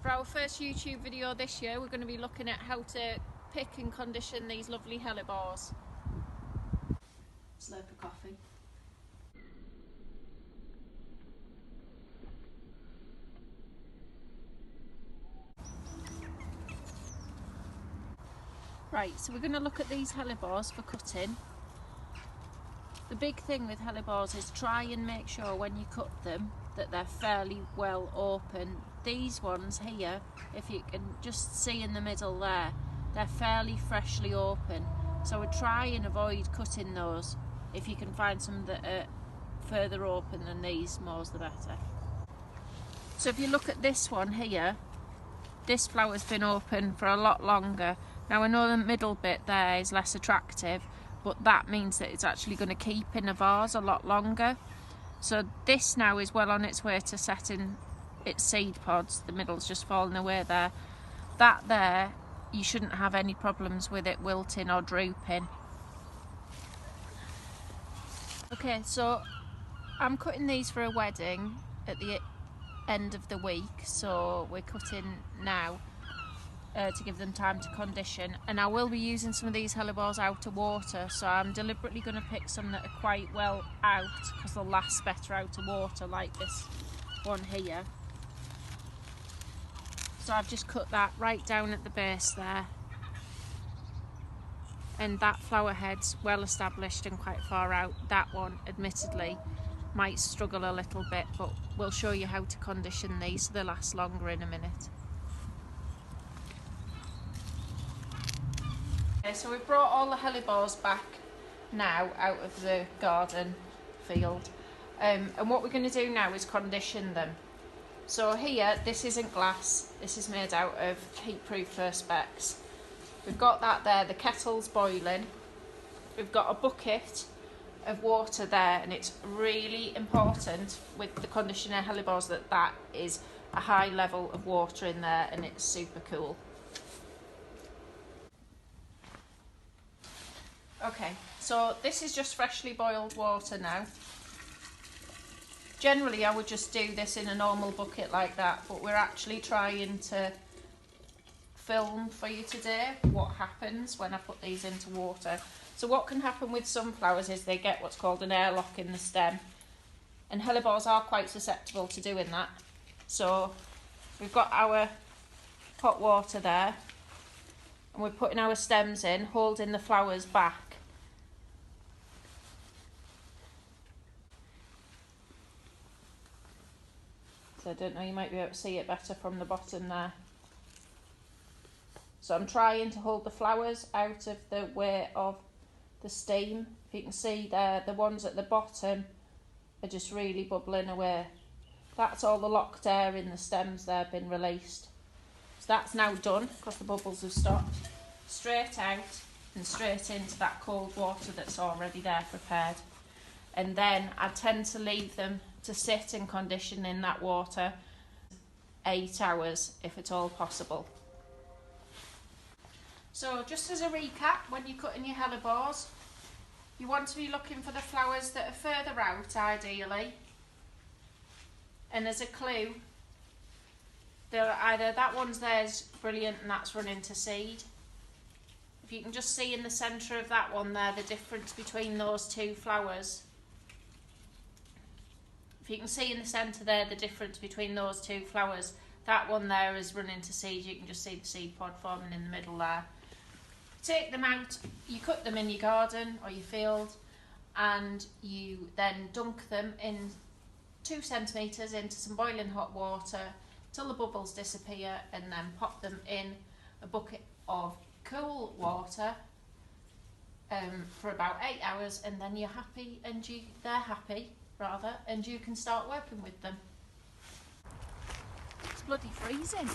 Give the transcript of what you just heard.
For our first YouTube video this year, we're going to be looking at how to pick and condition these lovely hellebores. Slurp of coffee. Right, so we're going to look at these hellebores for cutting. The big thing with hellebores is try and make sure when you cut them that they're fairly well open. These ones here, if you can just see in the middle there, they're fairly freshly open. So I would try and avoid cutting those. If you can find some that are further open than these, more's the better. So if you look at this one here, this flower's been open for a lot longer. Now I know the middle bit there is less attractive, but that means that it's actually going to keep in a vase a lot longer. So this now is well on its way to setting its seed pods. The middle's just fallen away there. That there, you shouldn't have any problems with it wilting or drooping. Okay, so I'm cutting these for a wedding at the end of the week, so we're cutting now to give them time to condition, and I will be using some of these hellebores out of water, so I'm deliberately going to pick some that are quite well out because they'll last better out of water, like this one here. So I've just cut that right down at the base there, and that flower head's well established and quite far out. That one admittedly might struggle a little bit, but we'll show you how to condition these so they last longer in a minute. Okay, so we've brought all the hellebores back now out of the garden field, and what we're going to do now is condition them. So here, this isn't glass, this is made out of heat-proof Perspex. We've got that there, the kettle's boiling. We've got a bucket of water there, and it's really important with the conditioner hellebores that that is a high level of water in there and it's super cool. Okay, so this is just freshly boiled water now. Generally I would just do this in a normal bucket like that, but we're actually trying to film for you today what happens when I put these into water. So what can happen with sunflowers is they get what's called an airlock in the stem, and hellebores are quite susceptible to doing that. So we've got our hot water there, and we're putting our stems in, holding the flowers back. So I don't know, you might be able to see it better from the bottom there. So I'm trying to hold the flowers out of the way of the steam. If you can see there, the ones at the bottom are just really bubbling away. That's all the locked air in the stems there been released. So that's now done because the bubbles have stopped. Straight out and straight into that cold water that's already there prepared. And then I tend to leave them to sit and condition in that water 8 hours if at all possible. So just as a recap, when you're cutting your hellebores, you want to be looking for the flowers that are further out ideally, and as a clue, they're either that one's there's brilliant and that's running to seed. If you can just see in the centre of that one there the difference between those two flowers. If you can see in the centre there the difference between those two flowers, that one there is running to seed. You can just see the seed pod forming in the middle there. Take them out, you cut them in your garden or your field, and you then dunk them in 2 centimetres into some boiling hot water till the bubbles disappear, and then pop them in a bucket of cool water for about 8 hours, and then you're happy, and they're happy rather, and you can start working with them. It's bloody freezing.